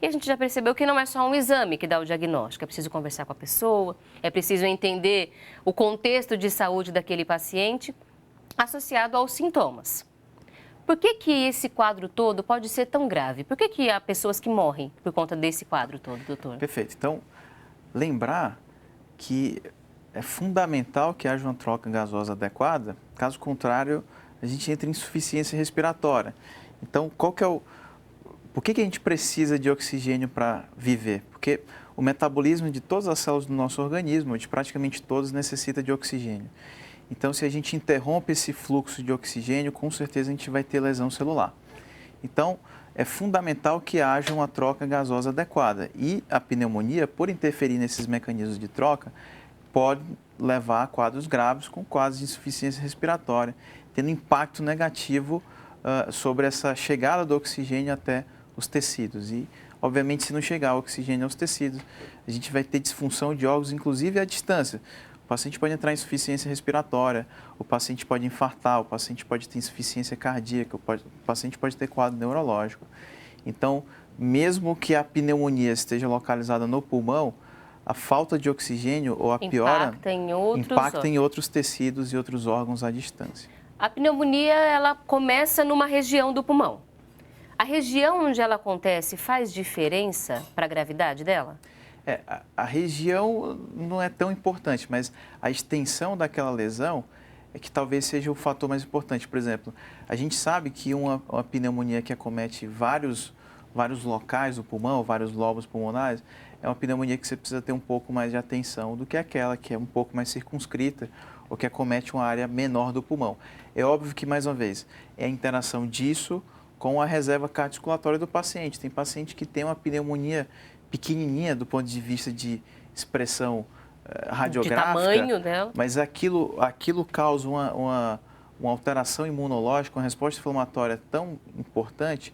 E a gente já percebeu que não é só um exame que dá o diagnóstico, é preciso conversar com a pessoa, é preciso entender o contexto de saúde daquele paciente associado aos sintomas. Por que que esse quadro todo pode ser tão grave? Por que que há pessoas que morrem por conta desse quadro todo, doutor? Perfeito. Então, lembrar que é fundamental que haja uma troca gasosa adequada, caso contrário, a gente entra em insuficiência respiratória. Então, por que que a gente precisa de oxigênio para viver? Porque o metabolismo de todas as células do nosso organismo, de praticamente todas, necessita de oxigênio. Então, se a gente interrompe esse fluxo de oxigênio, com certeza a gente vai ter lesão celular. Então, é fundamental que haja uma troca gasosa adequada. E a pneumonia, por interferir nesses mecanismos de troca, pode levar a quadros graves com quadros de insuficiência respiratória, tendo impacto negativo sobre essa chegada do oxigênio até os tecidos. E, obviamente, se não chegar o oxigênio aos tecidos, a gente vai ter disfunção de órgãos, inclusive à distância. O paciente pode entrar em insuficiência respiratória, o paciente pode infartar, o paciente pode ter insuficiência cardíaca, o paciente pode ter quadro neurológico. Então, mesmo que a pneumonia esteja localizada no pulmão, a falta de oxigênio ou a piora impacta em outros tecidos e outros órgãos à distância. A pneumonia, ela começa numa região do pulmão. A região onde ela acontece faz diferença para a gravidade dela? A região não é tão importante, mas a extensão daquela lesão é que talvez seja o fator mais importante. Por exemplo, a gente sabe que uma pneumonia que acomete vários locais do pulmão, vários lobos pulmonares, é uma pneumonia que você precisa ter um pouco mais de atenção do que aquela que é um pouco mais circunscrita ou que acomete uma área menor do pulmão. É óbvio que, mais uma vez, é a interação disso com a reserva cardiocirculatória do paciente. Tem paciente que tem uma pneumonia pequenininha do ponto de vista de expressão radiográfica, de tamanho dela, mas aquilo causa uma alteração imunológica, uma resposta inflamatória tão importante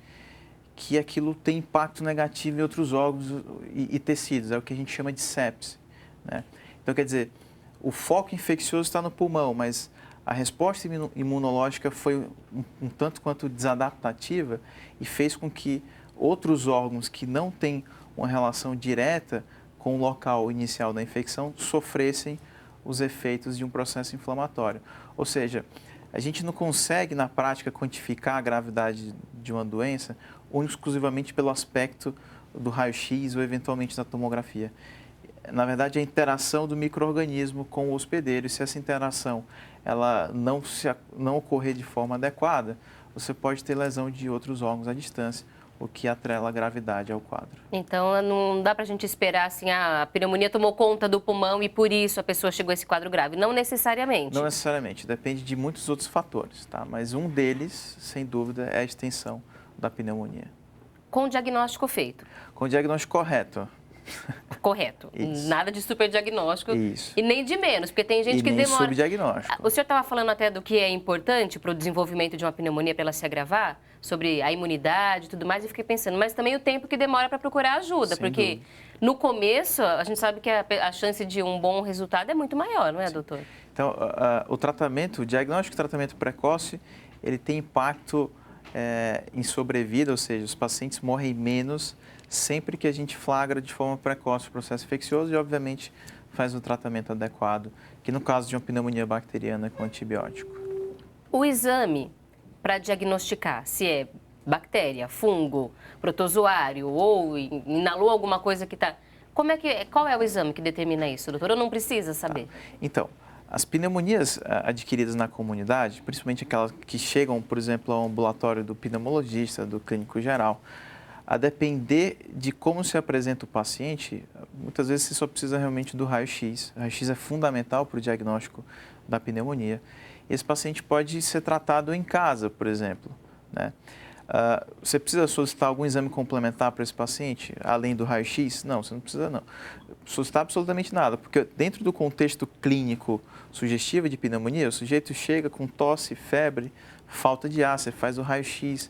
que aquilo tem impacto negativo em outros órgãos e tecidos, é o que a gente chama de sepse, né? Então, quer dizer, o foco infeccioso está no pulmão, mas a resposta imunológica foi um tanto quanto desadaptativa e fez com que outros órgãos que não têm uma relação direta com o local inicial da infecção sofressem os efeitos de um processo inflamatório. Ou seja, a gente não consegue, na prática, quantificar a gravidade de uma doença exclusivamente pelo aspecto do raio-x ou, eventualmente, da tomografia. Na verdade, a interação do micro-organismo com o hospedeiro, e se essa interação ela não ocorrer de forma adequada, você pode ter lesão de outros órgãos à distância, o que atrela a gravidade ao quadro. Então, não dá para a gente esperar assim, a pneumonia tomou conta do pulmão e por isso a pessoa chegou a esse quadro grave. Não necessariamente. Não necessariamente, depende de muitos outros fatores, tá? Mas um deles, sem dúvida, é a extensão da pneumonia. Com o diagnóstico feito? Com o diagnóstico correto. Correto. Isso. Nada de superdiagnóstico. Isso. E nem de menos, porque tem gente que demora. Subdiagnóstico. O senhor estava falando até do que é importante para o desenvolvimento de uma pneumonia para ela se agravar, sobre a imunidade e tudo mais, e fiquei pensando, mas também o tempo que demora para procurar ajuda, porque no começo a gente sabe que a chance de um bom resultado é muito maior, não é, doutor? Então, o diagnóstico e tratamento precoce, ele tem impacto em sobrevida, ou seja, os pacientes morrem menos sempre que a gente flagra de forma precoce o processo infeccioso e, obviamente, faz o tratamento adequado, que no caso de uma pneumonia bacteriana com antibiótico. O exame para diagnosticar se é bactéria, fungo, protozoário ou inalou alguma coisa que está... Qual é o exame que determina isso, doutor? Eu não preciso saber. Então, as pneumonias adquiridas na comunidade, principalmente aquelas que chegam, por exemplo, ao ambulatório do pneumologista, do clínico geral, a depender de como se apresenta o paciente, muitas vezes você só precisa realmente do raio-x. O raio-x é fundamental para o diagnóstico da pneumonia. Esse paciente pode ser tratado em casa, por exemplo, né? Você precisa solicitar algum exame complementar para esse paciente, além do raio-x? Não, você não precisa não. Solicitar absolutamente nada, porque dentro do contexto clínico sugestivo de pneumonia, o sujeito chega com tosse, febre, falta de ar, você faz o raio-x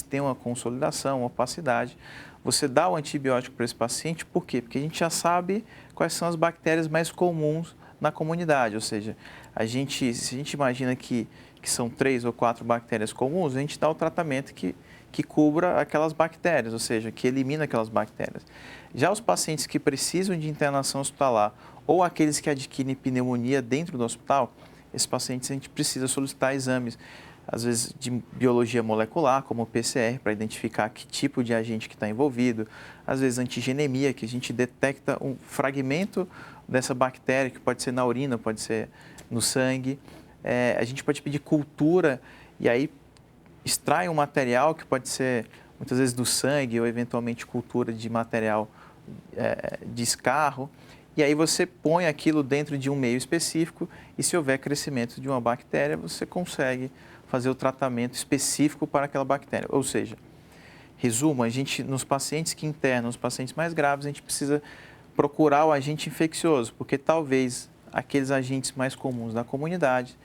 tem uma consolidação, uma opacidade. Você dá o antibiótico para esse paciente, por quê? Porque a gente já sabe quais são as bactérias mais comuns na comunidade, ou seja, se a gente imagina que são 3 ou 4 bactérias comuns, a gente dá o tratamento que que cubra aquelas bactérias, ou seja, que elimina aquelas bactérias. Já os pacientes que precisam de internação hospitalar ou aqueles que adquirem pneumonia dentro do hospital, esses pacientes a gente precisa solicitar exames, às vezes de biologia molecular, como o PCR, para identificar que tipo de agente que está envolvido, às vezes antigenemia, que a gente detecta um fragmento dessa bactéria, que pode ser na urina, pode ser no sangue. A gente pode pedir cultura e aí extrai um material que pode ser muitas vezes do sangue ou eventualmente cultura de material de escarro. E aí você põe aquilo dentro de um meio específico e se houver crescimento de uma bactéria, você consegue fazer o tratamento específico para aquela bactéria. Ou seja, resumo, a gente, nos pacientes que internam, nos pacientes mais graves, a gente precisa procurar o agente infeccioso, porque talvez aqueles agentes mais comuns da comunidade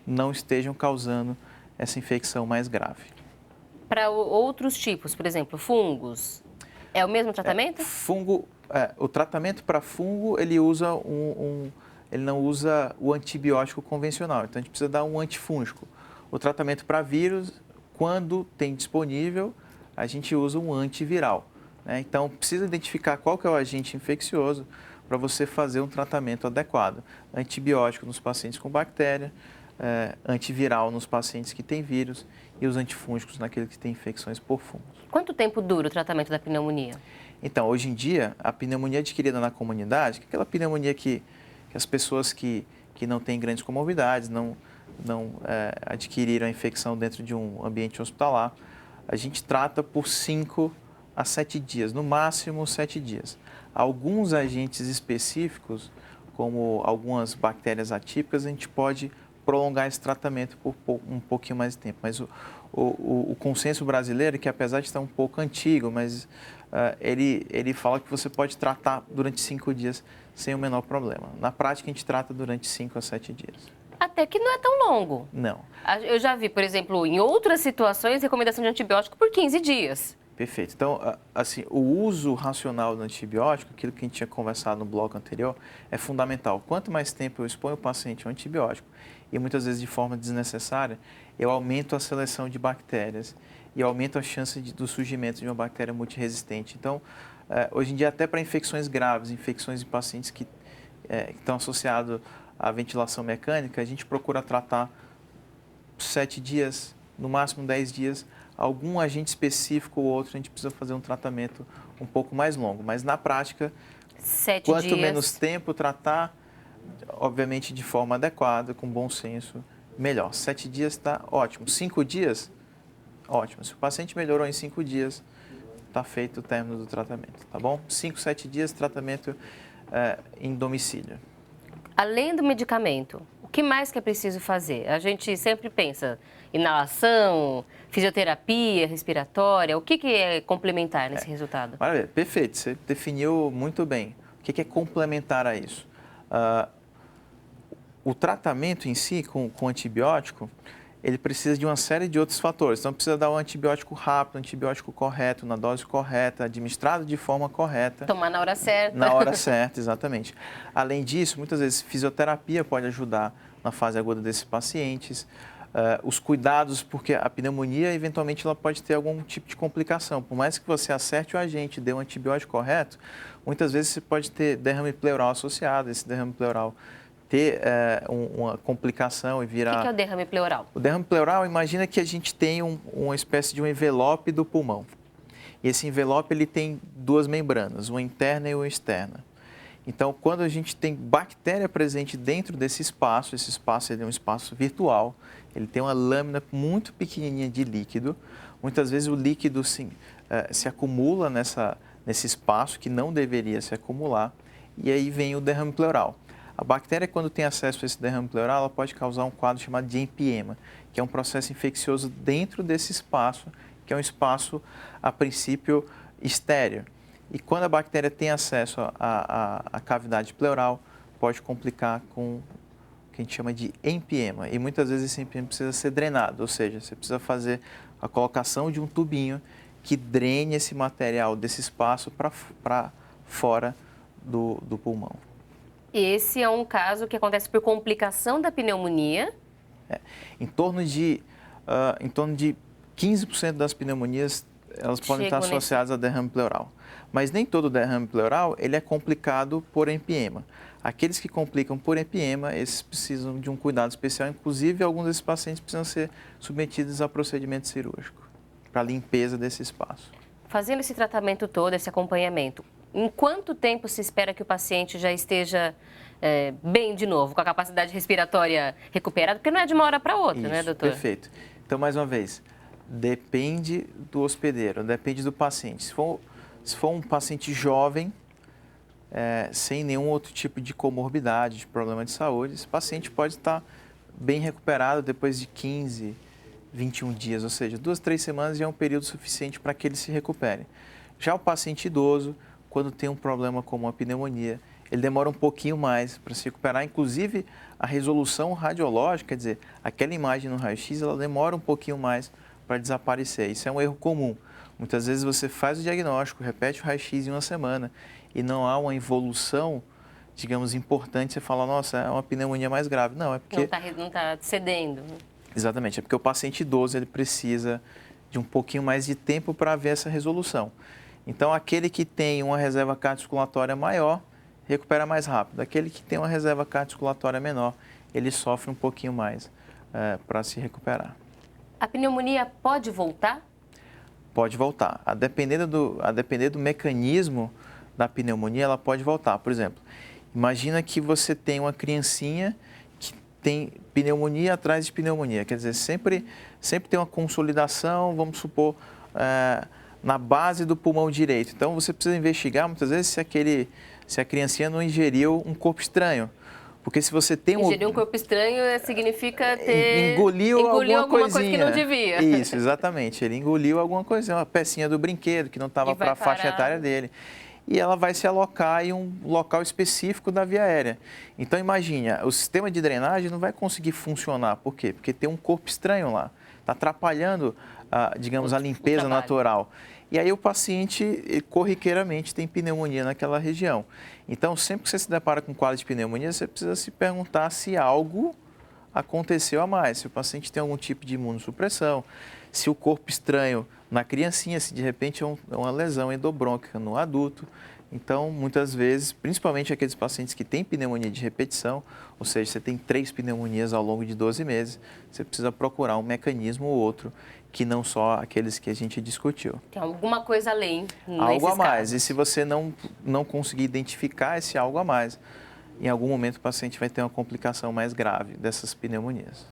não estejam causando essa infecção mais grave. Para outros tipos, por exemplo, fungos, é o mesmo tratamento? O tratamento para fungo, ele não usa o antibiótico convencional, então a gente precisa dar um antifúngico. O tratamento para vírus, quando tem disponível, a gente usa um antiviral, né? Então, precisa identificar qual que é o agente infeccioso para você fazer um tratamento adequado. Antibiótico nos pacientes com bactéria, antiviral nos pacientes que têm vírus e os antifúngicos naqueles que têm infecções por fungos. Quanto tempo dura o tratamento da pneumonia? Então, hoje em dia, a pneumonia adquirida na comunidade, que é aquela pneumonia que as pessoas que não têm grandes comorbidades, não adquiriram a infecção dentro de um ambiente hospitalar, a gente trata por 5 a 7 dias, no máximo 7 dias. Alguns agentes específicos, como algumas bactérias atípicas, a gente pode prolongar esse tratamento por um pouquinho mais de tempo. Mas o consenso brasileiro, que apesar de estar um pouco antigo, mas ele fala que você pode tratar durante 5 dias sem o menor problema. Na prática, a gente trata durante 5 a 7 dias. Até que não é tão longo. Não. Eu já vi, por exemplo, em outras situações, recomendação de antibiótico por 15 dias. Perfeito. Então, assim, o uso racional do antibiótico, aquilo que a gente tinha conversado no bloco anterior, é fundamental. Quanto mais tempo eu exponho o paciente ao antibiótico, e muitas vezes de forma desnecessária, eu aumento a seleção de bactérias e aumento a chance do surgimento de uma bactéria multiresistente. Então, hoje em dia, até para infecções graves, infecções em pacientes que estão associados à ventilação mecânica, a gente procura tratar 7 dias, no máximo 10 dias, algum agente específico ou outro, a gente precisa fazer um tratamento um pouco mais longo. Mas, na prática, quanto menos tempo tratar, obviamente de forma adequada, com bom senso, melhor. 7 dias está ótimo. 5 dias, ótimo. Se o paciente melhorou em 5 dias, está feito o término do tratamento, tá bom? 5, 7 dias, tratamento em domicílio. Além do medicamento, o que mais que é preciso fazer? A gente sempre pensa inalação, fisioterapia respiratória, o que é complementar nesse resultado? Maravilha, perfeito, você definiu muito bem. O que é complementar a isso? O tratamento em si, com antibiótico, ele precisa de uma série de outros fatores. Então, precisa dar um antibiótico rápido, um antibiótico correto, na dose correta, administrado de forma correta. Tomar na hora certa. Na hora certa, exatamente. Além disso, muitas vezes, fisioterapia pode ajudar na fase aguda desses pacientes. Os cuidados, porque a pneumonia, eventualmente, ela pode ter algum tipo de complicação. Por mais que você acerte o agente, dê um antibiótico correto, muitas vezes você pode ter derrame pleural associado. Esse derrame pleural ter uma complicação e virar... O que é o derrame pleural? O derrame pleural, imagina que a gente tem uma espécie de um envelope do pulmão. E esse envelope ele tem 2 membranas, uma interna e uma externa. Então, quando a gente tem bactéria presente dentro desse espaço, esse espaço ele é um espaço virtual, ele tem uma lâmina muito pequenininha de líquido. Muitas vezes o líquido se acumula nesse espaço que não deveria se acumular e aí vem o derrame pleural. A bactéria, quando tem acesso a esse derrame pleural, ela pode causar um quadro chamado de empiema, que é um processo infeccioso dentro desse espaço, que é um espaço, a princípio, estéril. E quando a bactéria tem acesso à cavidade pleural, pode complicar com o que a gente chama de empiema. E muitas vezes esse empiema precisa ser drenado, ou seja, você precisa fazer a colocação de um tubinho que drene esse material desse espaço para fora do pulmão. Esse é um caso que acontece por complicação da pneumonia. Em torno de 15% das pneumonias elas podem estar Chegam associadas a derrame pleural. Mas nem todo derrame pleural ele é complicado por empiema. Aqueles que complicam por empiema, esses precisam de um cuidado especial. Inclusive, alguns desses pacientes precisam ser submetidos a procedimento cirúrgico para limpeza desse espaço. Fazendo esse tratamento todo, esse acompanhamento, em quanto tempo se espera que o paciente já esteja bem de novo, com a capacidade respiratória recuperada? Porque não é de uma hora para outra, Isso, né, doutor? Perfeito. Então, mais uma vez, depende do hospedeiro, depende do paciente. Se for um paciente jovem, sem nenhum outro tipo de comorbidade, de problema de saúde, esse paciente pode estar bem recuperado depois de 15, 21 dias, ou seja, 2, 3 semanas já é um período suficiente para que ele se recupere. Já o paciente idoso, quando tem um problema como a pneumonia, ele demora um pouquinho mais para se recuperar, inclusive a resolução radiológica, quer dizer, aquela imagem no raio-x, ela demora um pouquinho mais para desaparecer. Isso é um erro comum. Muitas vezes você faz o diagnóstico, repete o raio-x em uma semana e não há uma evolução, digamos, importante. Você fala, nossa, é uma pneumonia mais grave. Não, é porque... Não está cedendo. Exatamente, é porque o paciente idoso ele precisa de um pouquinho mais de tempo para ver essa resolução. Então, aquele que tem uma reserva cardiocirculatória maior, recupera mais rápido. Aquele que tem uma reserva cardiocirculatória menor, ele sofre um pouquinho mais para se recuperar. A pneumonia pode voltar? Pode voltar. A depender do mecanismo da pneumonia, ela pode voltar. Por exemplo, imagina que você tem uma criancinha que tem pneumonia atrás de pneumonia. Quer dizer, sempre tem uma consolidação, vamos supor, na base do pulmão direito. Então, você precisa investigar, muitas vezes, se a criancinha não ingeriu um corpo estranho. Porque se você tem Ingerir um corpo estranho significa ter... Engoliu alguma coisa que não devia. Isso, exatamente. Ele engoliu alguma coisa, uma pecinha do brinquedo que não estava para a faixa etária dele. E ela vai se alocar em um local específico da via aérea. Então, imagine, o sistema de drenagem não vai conseguir funcionar. Por quê? Porque tem um corpo estranho lá. Está atrapalhando, digamos, a limpeza natural. E aí o paciente, corriqueiramente, tem pneumonia naquela região. Então, sempre que você se depara com um quadro de pneumonia, você precisa se perguntar se algo aconteceu a mais. Se o paciente tem algum tipo de imunossupressão, se o corpo estranho na criancinha, se de repente é uma lesão endobrônquica no adulto. Então, muitas vezes, principalmente aqueles pacientes que têm pneumonia de repetição, ou seja, você tem 3 pneumonias ao longo de 12 meses, você precisa procurar um mecanismo ou outro, que não só aqueles que a gente discutiu. Tem alguma coisa além nesses Algo a mais. casos. E se você não conseguir identificar esse algo a mais, em algum momento o paciente vai ter uma complicação mais grave dessas pneumonias.